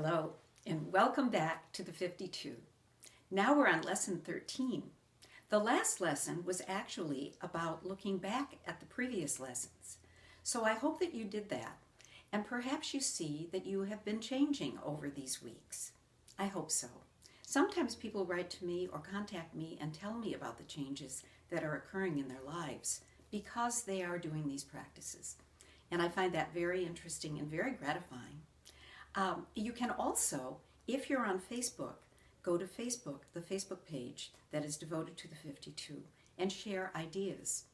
Hello, and welcome back to the 52. Now we're on lesson 13. The last lesson was actually about looking back at the previous lessons. So I hope that you did that, and perhaps you see that you have been changing over these weeks. I hope so. Sometimes people write to me or contact me and tell me about the changes that are occurring in their lives because they are doing these practices. And I find that very interesting and very gratifying. You can also, if you're on Facebook, go to Facebook, the Facebook page that is devoted to the 52, and share ideas.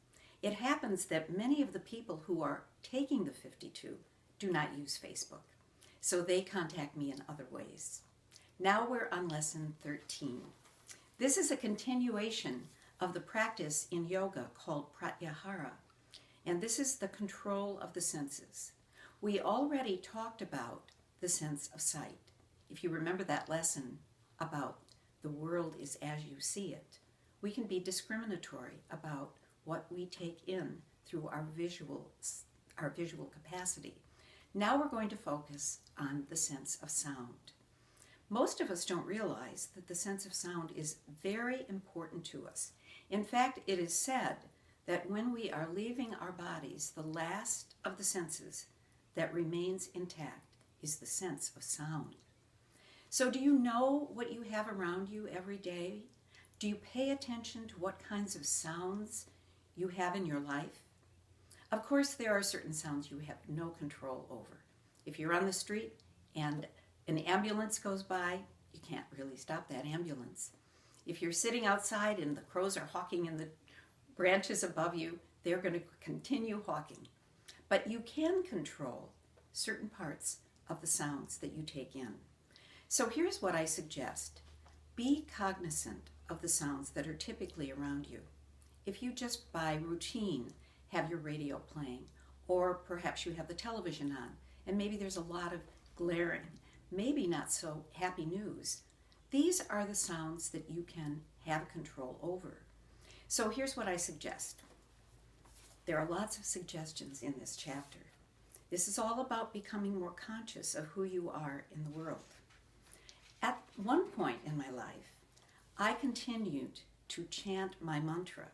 It happens that many of the people who are taking the 52 do not use Facebook, so they contact me in other ways. Now we're on lesson 13. This is a continuation of the practice in yoga called Pratyahara, and this is the control of the senses. We already talked about the sense of sight. If you remember that lesson about the world is as you see it, we can be discriminatory about what we take in through our visual capacity. Now we're going to focus on the sense of sound. Most of us don't realize that the sense of sound is very important to us. In fact, it is said that when we are leaving our bodies, the last of the senses that remains intact is the sense of sound. So do you know what you have around you every day? Do you pay attention to what kinds of sounds you have in your life? Of course, there are certain sounds you have no control over. If you're on the street and an ambulance goes by, you can't really stop that ambulance. If you're sitting outside and the crows are hawking in the branches above you, they're going to continue hawking. But you can control certain parts of the sounds that you take in. So here's what I suggest. Be cognizant of the sounds that are typically around you. If you just by routine have your radio playing, or perhaps you have the television on, and maybe there's a lot of glaring, maybe not so happy news, these are the sounds that you can have control over. So here's what I suggest. There are lots of suggestions in this chapter. This is all about becoming more conscious of who you are in the world. At one point in my life, I continued to chant my mantra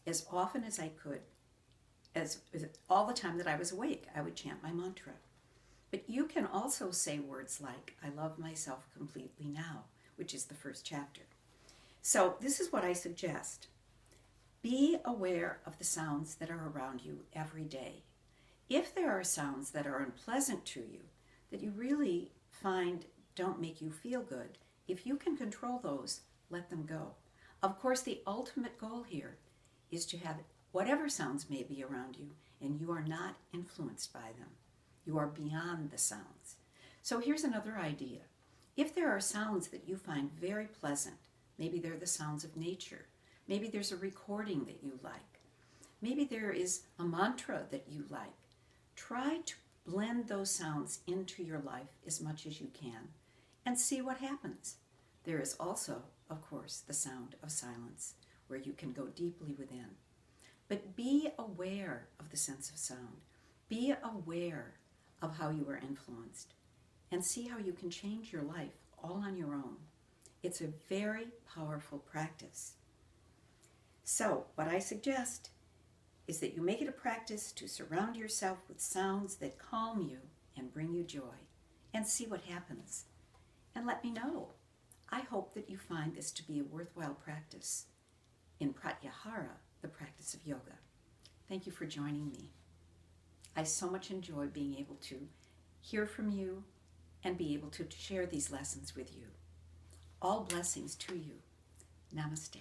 as often as I could. All the time that I was awake, I would chant my mantra. But you can also say words like, I love myself completely now, which is the first chapter. So this is what I suggest. Be aware of the sounds that are around you every day. If there are sounds that are unpleasant to you, that you really find don't make you feel good, if you can control those, let them go. Of course, the ultimate goal here is to have whatever sounds may be around you, and you are not influenced by them. You are beyond the sounds. So here's another idea. If there are sounds that you find very pleasant, maybe they're the sounds of nature, maybe there's a recording that you like, maybe there is a mantra that you like, try to blend those sounds into your life as much as you can and see what happens. There is also, of course, the sound of silence where you can go deeply within. But be aware of the sense of sound. Be aware of how you are influenced and see how you can change your life all on your own. It's a very powerful practice. So what I suggest is that you make it a practice to surround yourself with sounds that calm you and bring you joy, and see what happens. And let me know. I hope that you find this to be a worthwhile practice in Pratyahara, the practice of yoga. Thank you for joining me. I so much enjoy being able to hear from you and be able to share these lessons with you. All blessings to you. Namaste.